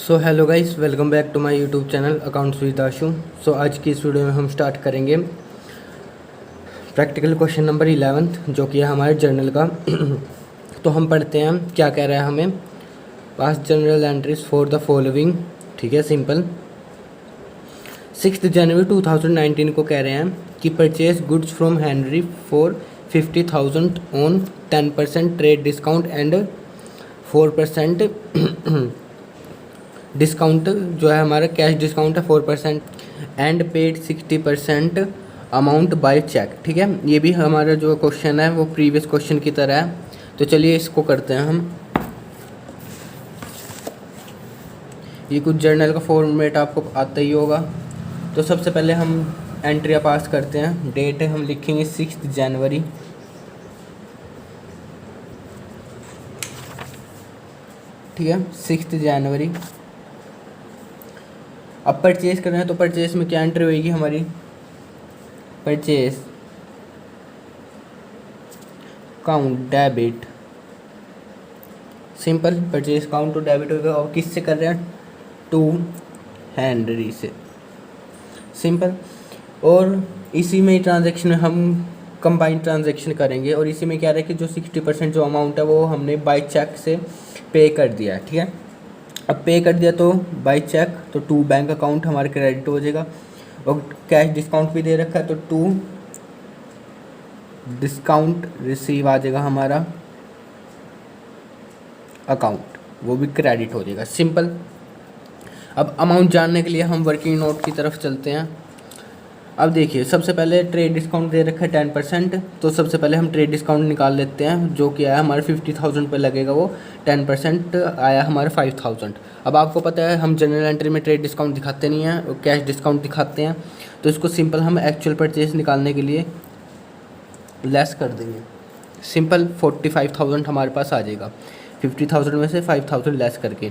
So hello guys, welcome back to my YouTube channel accounts with Ashu. So आज की इस video में हम स्टार्ट करेंगे प्रैक्टिकल क्वेश्चन नंबर 11 जो कि है हमारे जर्नल का। तो हम पढ़ते हैं क्या कह रहा है हमें। Pass journal entries for the following. ठीक है, सिंपल। 6 जनवरी 2019 को कह रहे हैं कि purchase goods from Henry for 50,000 on 10% trade discount and 4% discount जो है हमारा कैश डिस्काउंट है 4% and paid 60% amount by cheque. ठीक है, ये भी हमारा जो क्वेश्चन है वो प्रीवियस क्वेश्चन की तरह है। तो चलिए इसको करते हैं हम। ये कुछ जर्नल का फॉर्मेट आपको आता ही होगा। तो सबसे पहले हम एंट्रियाँ पास करते हैं। डेट हम लिखेंगे 6 जनवरी। ठीक है, 6 जनवरी। अब परचेज कर रहे हैं तो परचेज में क्या एंट्री होगी हमारी? Purchase account debit, simple. Purchase account to debit होगा। और किससे कर रहे हैं? टू हेनरी से, सिंपल। और इसी में ट्रांजैक्शन में हम कंबाइंड ट्रांजैक्शन करेंगे। और इसी में क्या रहे कि जो 60% जो अमाउंट है वो हमने बाय चेक से पे कर दिया है। ठीक है, अब पे कर दिया तो बाय चेक, तो टू बैंक अकाउंट हमारे क्रेडिट हो जाएगा। और कैश डिस्काउंट भी दे रखा है तो टू डिस्काउंट रिसीव आ जाएगा हमारा अकाउंट, वो भी क्रेडिट हो जाएगा, सिंपल। अब अमाउंट जानने के लिए हम वर्किंग नोट की तरफ चलते हैं। अब देखिए, सबसे पहले ट्रेड डिस्काउंट दे रखा है 10%। तो सबसे पहले हम ट्रेड डिस्काउंट निकाल लेते हैं। जो कि आया हमारे 50,000 पे लगेगा, वो 10% आया हमारे 5,000। अब आपको पता है हम जनरल एंट्री में ट्रेड डिस्काउंट दिखाते नहीं हैं, कैश डिस्काउंट दिखाते हैं। तो इसको सिंपल हम एक्चुअल परचेज निकालने के लिए लेस कर देंगे, सिंपल। 45,000 हमारे पास आ जाएगा। 50,000 में से 5,000 लेस करके।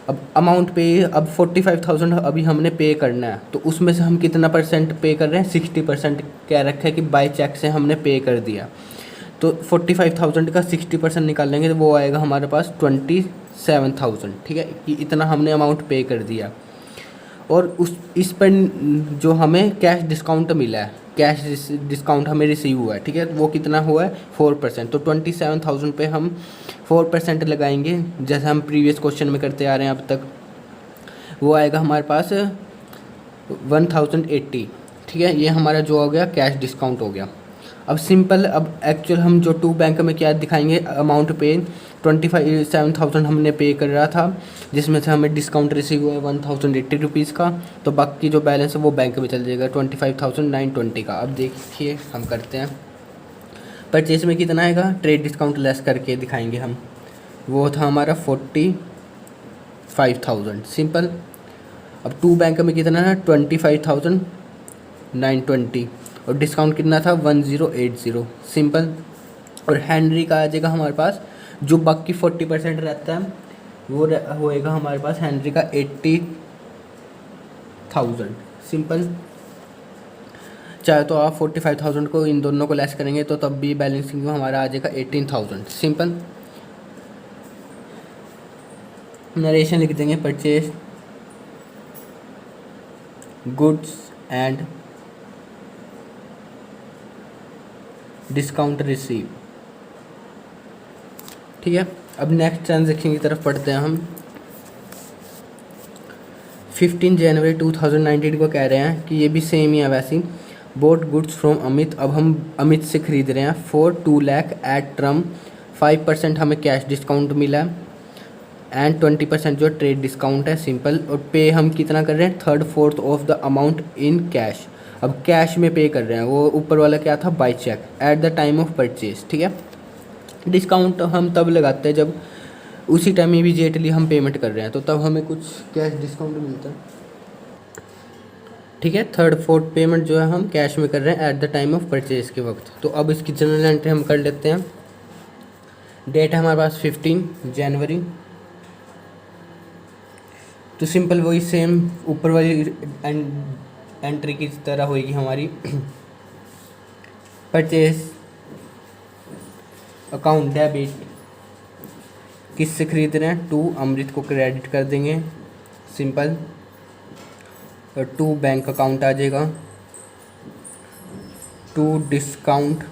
अब अमाउंट पे, अब 45,000 अभी हमने पे करना है। तो उसमें से हम कितना परसेंट पे कर रहे हैं? 60% कह रखा है कि बाय चेक से हमने पे कर दिया। तो 45,000 का 60% निकाल लेंगे तो वो आएगा हमारे पास 27,000। ठीक है, कि इतना हमने अमाउंट पे कर दिया। और इस पर जो हमें कैश डिस्काउंट मिला है, कैश डिस्काउंट हमें रिसीव हुआ है, ठीक है, वो कितना हुआ है? 4%। तो 27,000 पे हम 4% लगाएंगे, जैसे हम प्रीवियस क्वेश्चन में करते आ रहे हैं अब तक। वो आएगा हमारे पास 1,080। ठीक है, ये हमारा जो हो गया कैश डिस्काउंट हो गया। अब सिंपल, अब एक्चुअल हम जो टू बैंक में क्या दिखाएंगे? अमाउंट पे 27,000 हमने पे कर रहा था, जिसमें से हमें डिस्काउंट रिसीव हुआ है 1,080 रुपीज़ का। तो बाकी जो बैलेंस है वो बैंक में चल जाएगा 25,920 का। अब देखिए हम करते हैं। परचेज में कितना आएगा? ट्रेड डिस्काउंट लेस करके दिखाएंगे हम। वो था हमारा 45,000, सिंपल। अब टू बैंक में कितना है? 25,920। और डिस्काउंट कितना था? 1080, सिंपल। और हेनरी का आ जाएगा हमारे पास, जो बाकी 40% रहता है वो होएगा हमारे पास हेनरी का 80,000, सिंपल। चाहे तो आप 45,000 को इन दोनों को लेस करेंगे तो तब भी बैलेंसिंग हमारा आ जाएगा 18,000, सिंपल। नरेशन लिख देंगे, purchase goods and discount receive. ठीक है, अब नेक्स्ट ट्रांजेक्शन की तरफ पढ़ते हैं हम। 15 जनवरी 2019 को कह रहे हैं कि ये भी सेम ही है वैसी। Boat goods from Amit. अब हम अमित से खरीद रहे हैं फॉर 2 लाख एट टर्म। 5% हमें कैश डिस्काउंट मिला है एंड 20% जो ट्रेड डिस्काउंट है, सिंपल। और पे हम कितना कर रहे हैं? 3/4 of the amount in cash. अब कैश में पे कर रहे हैं, वो ऊपर वाला क्या था? By cheque at the time of purchase. ठीक है, डिस्काउंट हम तब लगाते हैं जब उसी टाइम इमीडिएटली हम पेमेंट कर रहे हैं, तो तब हमें कुछ कैश डिस्काउंट मिलता है। ठीक है, 3/4 पेमेंट जो है हम कैश में कर रहे हैं eight the time of purchase के वक्त। तो अब इसकी जनरल एंट्री हम कर लेते हैं। डेट है हमारे पास 15 जनवरी। तो सिंपल वही सेम ऊपर वाली एंट्री की तरह होगी हमारी। परचेज अकाउंट डेबिट किससे खरीद रहे हैं, टू अमृत को क्रेडिट कर देंगे, सिंपल। और टू बैंक अकाउंट आ जाएगा, टू डिस्काउंट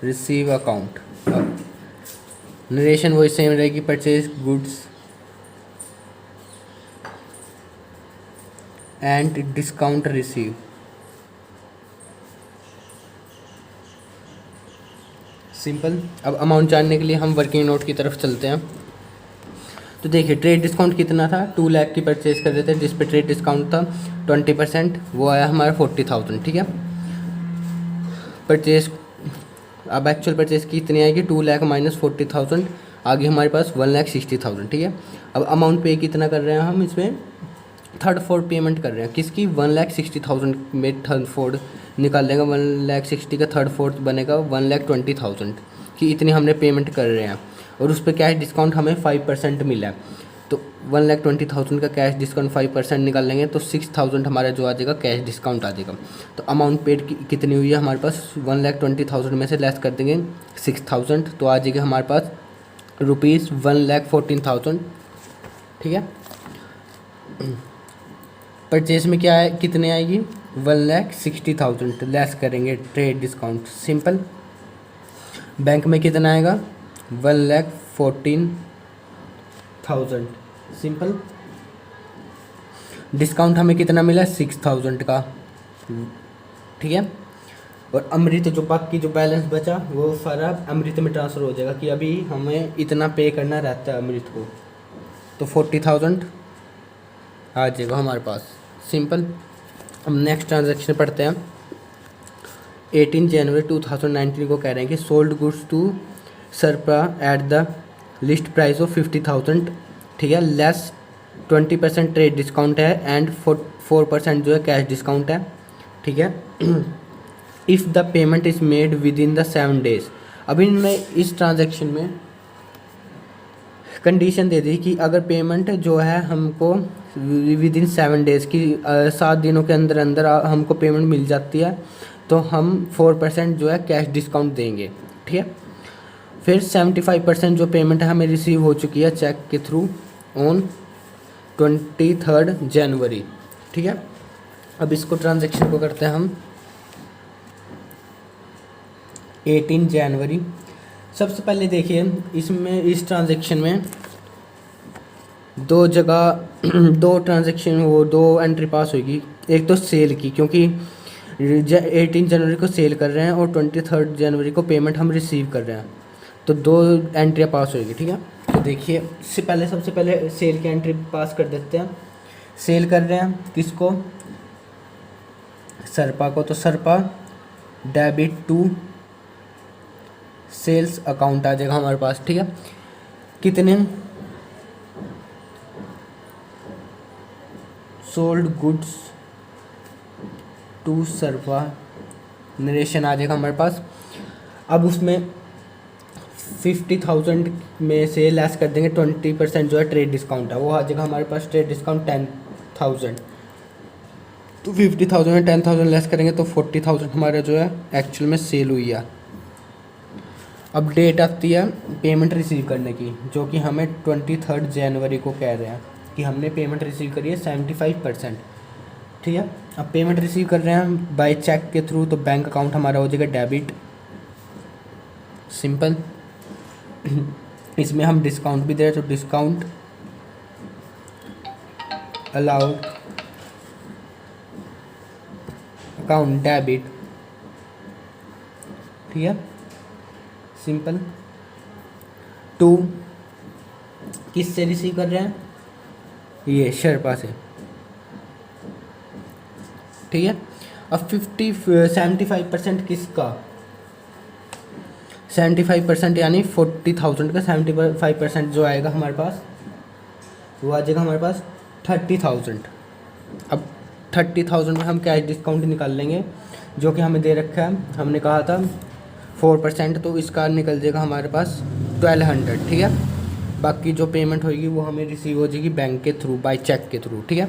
रिसीव अकाउंट। अब नरेशन वही सेम रहेगी, purchase goods and discount receive. Simple. अब अमाउंट जानने के लिए हम वर्किंग नोट की तरफ चलते हैं। तो देखिए ट्रेड डिस्काउंट कितना था, 2 लाख की परचेज कर रहे थे जिस पे ट्रेड डिस्काउंट था 20%, वो आया हमारा 40,000, ठीक है। परचेज, अब एक्चुअल परचेज कितनी आएगी, 2 लाख माइनस 40,000, आगे हमारे पास 1,60,000, ठीक है। अब अमाउंट पे कितना कर रहे हैं हम, इसमें थर्ड फोर्थ पेमेंट कर रहे हैं किसकी, 1,60,000 में थर्ड फोर्थ निकाल लेंगे, 1,60,000 का थर्ड फोर्थ बनेगा 1,20,000 की, इतनी हमने पेमेंट कर रहे हैं। और उस पर कैश डिस्काउंट हमें 5% मिला है, तो 1,20,000 का कैश डिस्काउंट 5% निकाल लेंगे तो 6,000 हमारा जो आ जाएगा कैश डिस्काउंट आ जाएगा। तो अमाउंट पेड कितनी हुई है हमारे पास, 1,20,000 में से लेस कर देंगे 6,000, तो आ जाएगा हमारे पास ₹1,14,000, ठीक है। परचेज में क्या है, कितने आएगी, 1,60,000 लेस करेंगे ट्रेड डिस्काउंट, सिंपल। बैंक में कितना आएगा, 1,14,000, सिंपल। डिस्काउंट हमें कितना मिला, 6,000 का, ठीक है। और अमृत जो बाकी जो बैलेंस बचा वो सारा अमृत में ट्रांसफ़र हो जाएगा कि अभी हमें इतना पे करना रहता है अमृत को, तो 40,000 आ जाएगा हमारे पास, सिंपल। अब नेक्स्ट ट्रांजैक्शन पढ़ते हैं। 18 जनवरी 2019 को कह रहे हैं कि sold goods to Sarpa at the list price of 50,000, ठीक है, लेस 20% ट्रेड डिस्काउंट है एंड 4% जो है कैश डिस्काउंट है, ठीक है। If the payment is made within the 7 days। अभी इन्होंने इस ट्रांजैक्शन में कंडीशन दे दी कि अगर पेमेंट जो है हमको विद इन 7 days की 7 दिनों के अंदर अंदर हमको पेमेंट मिल जाती है तो हम 4% जो है कैश डिस्काउंट देंगे, ठीक है। फिर 75% जो पेमेंट है हमें रिसीव हो चुकी है चेक के थ्रू ऑन 23 जनवरी, ठीक है। अब इसको ट्रांजैक्शन को करते हैं हम 18 जनवरी। सबसे पहले देखिए इसमें इस ट्रांजैक्शन में दो जगह दो ट्रांजैक्शन वो दो एंट्री पास होगी। एक तो सेल की, क्योंकि 18 जनवरी को सेल कर रहे हैं और 23 जनवरी को पेमेंट हम रिसीव कर रहे हैं, तो दो एंट्रियाँ पास होगी, ठीक है। तो देखिए इससे पहले सबसे पहले सेल की एंट्री पास कर देते हैं। सेल कर रहे हैं किसको, सरपा को, तो Sarpa debit to sales account आ जाएगा हमारे पास, ठीक है। कितने, sold goods to Sarpa, narration आ जाएगा हमारे पास। अब उसमें 50,000 में से लेस कर देंगे 20% जो है ट्रेड डिस्काउंट है, वो आ जाएगा हमारे पास ट्रेड डिस्काउंट 10,000। तो 50,000 में 10,000 लेस करेंगे तो 40,000 हमारा जो है एक्चुअल में सेल हुई है। अब डेट आती है पेमेंट रिसीव करने की, जो कि हमें 23 जनवरी को कह रहे हैं कि हमने पेमेंट रिसीव करी है 75%, ठीक है। अब पेमेंट रिसीव कर रहे हैं बाय चेक के थ्रू, तो बैंक अकाउंट हमारा हो जाएगा डेबिट, सिंपल। इसमें हम डिस्काउंट भी दे रहे हैं तो डिस्काउंट अलाउड अकाउंट डेबिट, ठीक है, सिंपल। टू किससे रिसीव कर रहे हैं, ये शेरपा से, ठीक है। अब 75% किसका, 75% यानी 40,000 का 75% जो आएगा हमारे पास वो आ जाएगा हमारे पास 30,000। अब 30,000 में हम कैश डिस्काउंट निकाल लेंगे जो कि हमें दे रखा है, हमने कहा था 4%, तो इसका निकल जाएगा हमारे पास 1,200, ठीक है। बाकी जो पेमेंट होगी वो हमें रिसीव हो जाएगी बैंक के थ्रू, बाय चेक के थ्रू, ठीक है।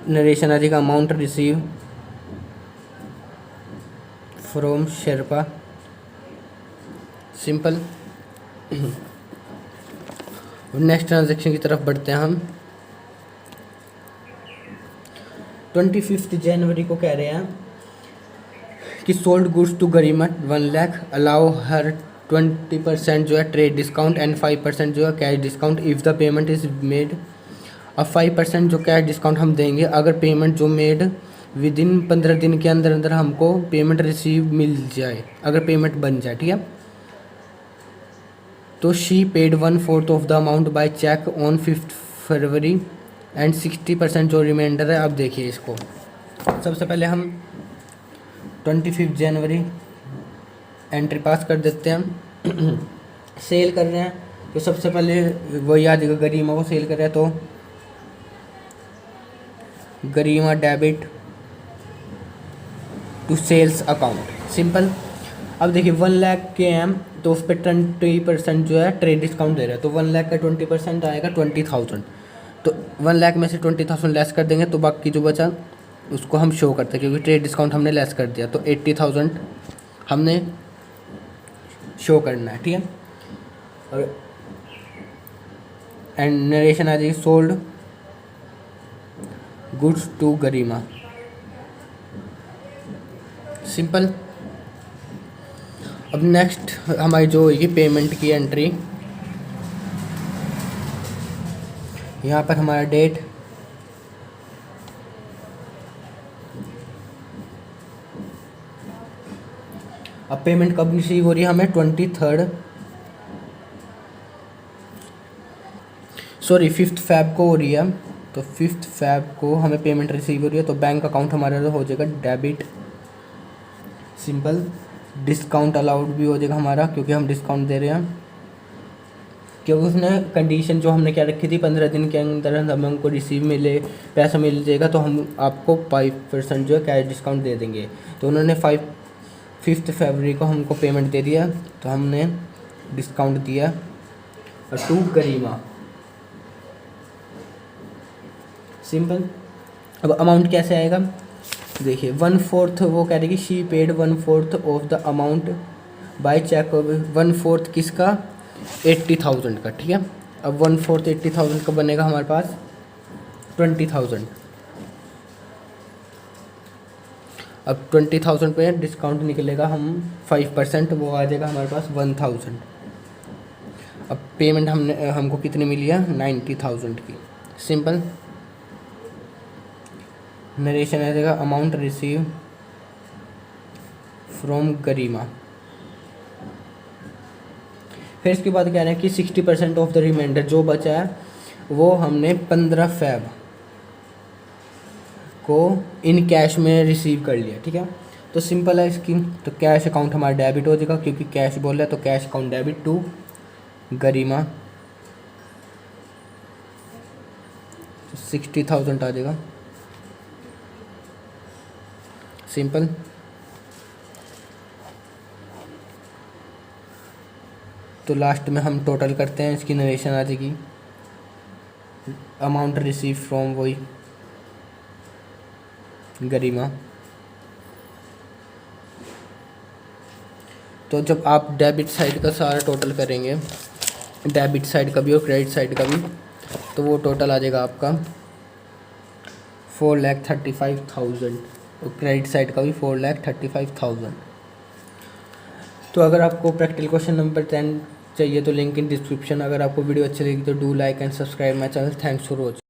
नरेशन आ जाएगा amount receive from Sherpa. Simple. Next transaction की तरफ बढ़ते हैं हम। 25 जनवरी को कह रहे हैं कि sold goods to Garima 1 lakh, allow her 20% जो है ट्रेड डिस्काउंट एंड 5% जो है cash discount if the payment is made. अब 5% जो कैश डिस्काउंट हम देंगे अगर पेमेंट जो मेड विद इन 15 दिन के अंदर अंदर हमको पेमेंट रिसीव मिल जाए, अगर पेमेंट बन जाए, ठीक है। तो she paid 1/4 of the amount by cheque on 5 फरवरी एंड 60% जो रिमाइंडर है। अब देखिए इसको, सबसे पहले हम 25 जनवरी एंट्री पास कर देते हैं। सेल कर रहे हैं तो सबसे पहले वही आ जाएगा, गरिमा को सेल कर रहे हैं तो Garima debit to sales account. Simple. अब देखिए 1 लाख के हैं तो उस पर 20% जो है ट्रेड डिस्काउंट दे रहा है, तो 1 लाख का 20% आएगा 20,000। तो 1 लाख में से 20,000 लेस कर देंगे तो बाकी जो बचा उसको हम शो करते हैं, क्योंकि ट्रेड डिस्काउंट हमने लेस कर दिया, तो 80,000 हमने शो करना है, ठीक है। और एंड नरेशन आ जाएगी sold goods to Garima. Simple. अब नेक्स्ट हमारी जो होगी पेमेंट की एंट्री, यहाँ पर हमारा डेट, अब पेमेंट कब रिसीव हो रही है हमें 5 फ़ेब को हो रही है, तो 5 फ़ेब को हमें पेमेंट रिसीव हो रही है, तो बैंक अकाउंट हमारा हो जाएगा डेबिट। सिंपल। डिस्काउंट अलाउड भी हो जाएगा हमारा, क्योंकि हम डिस्काउंट दे रहे हैं, क्योंकि उसने कंडीशन जो हमने क्या रखी थी 15 दिन के अंदर हमें हमको रिसीव मिले, पैसा मिल जाएगा तो हम आपको 5% जो है कैश डिस्काउंट दे देंगे। तो उन्होंने 5 फरवरी को हमको पेमेंट दे दिया, तो हमने डिस्काउंट दिया और टू गरिमा। सिंपल। अब अमाउंट कैसे आएगा देखिए, 1/4 वो कह रही कि she paid 1/4 of the amount by cheque. 1/4 किसका? 80,000 का, ठीक है। अब 1/4 80,000 का बनेगा हमारे पास 20,000। अब 20,000 पे डिस्काउंट निकलेगा, हम 5%, वो आ जाएगा हमारे पास 1,000। अब पेमेंट हमको कितनी मिली है? 90,000 की। सिंपल। नरेशन आ जाएगा अमाउंट रिसीव फ्रॉम गरिमा। फिर इसके बाद कह रहे हैं कि 60% ऑफ द रिमाइंडर जो बचा है वो हमने 15 फ़ेब को इन कैश में रिसीव कर लिया, ठीक है। तो सिंपल है इसकी, तो कैश अकाउंट हमारा डेबिट हो जाएगा, क्योंकि कैश बोल रहा है, तो कैश अकाउंट डेबिट टू गरिमा। 60,000 आ जाएगा। सिंपल। तो लास्ट में हम टोटल करते हैं, इसकी नरेशन आ जाएगी अमाउंट रिसीव फ्रॉम वही गरिमा। तो जब आप डेबिट साइड का सारा टोटल करेंगे, डेबिट साइड का भी और क्रेडिट साइड का भी, तो वो टोटल आ जाएगा आपका 4,35,000 और क्रेडिट साइड का भी 4,35,000। तो अगर आपको प्रैक्टिकल क्वेश्चन नंबर 10 चाहिए तो लिंक इन डिस्क्रिप्शन। अगर आपको वीडियो अच्छी लगी तो do like and subscribe my channel. Thanks for watching.